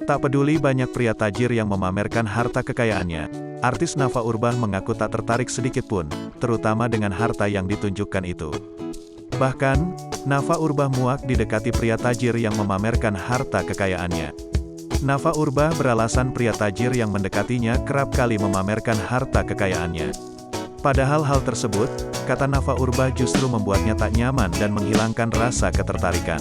Tak peduli banyak pria tajir yang memamerkan harta kekayaannya, artis Nafa Urbach mengaku tak tertarik sedikitpun, terutama dengan harta yang ditunjukkan itu. Bahkan, Nafa Urbach muak didekati pria tajir yang memamerkan harta kekayaannya. Nafa Urbach beralasan pria tajir yang mendekatinya kerap kali memamerkan harta kekayaannya. Padahal hal tersebut, kata Nafa Urbach justru membuatnya tak nyaman dan menghilangkan rasa ketertarikan.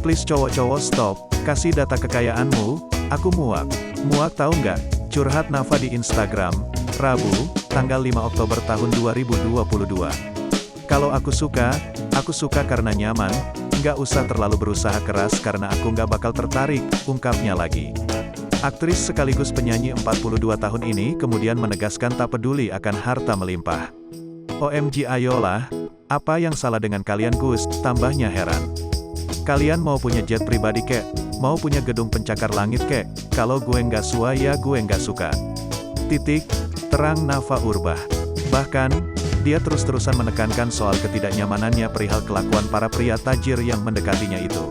Please cowok-cowok stop, kasih data kekayaanmu, aku muak. Muak tahu nggak? Curhat Nafa di Instagram, Rabu, tanggal 5 Oktober tahun 2022. Kalau aku suka karena nyaman, nggak usah terlalu berusaha keras karena aku nggak bakal tertarik, ungkapnya lagi. Aktris sekaligus penyanyi 42 tahun ini kemudian menegaskan tak peduli akan harta melimpah. OMG ayolah, apa yang salah dengan kalian Gus, tambahnya heran. Kalian mau punya jet pribadi kek, mau punya gedung pencakar langit kek, kalau gue nggak suka ya gue nggak suka. Titik, terang Nafa Urbach. Bahkan, dia terus-terusan menekankan soal ketidaknyamanannya perihal kelakuan para pria tajir yang mendekatinya itu.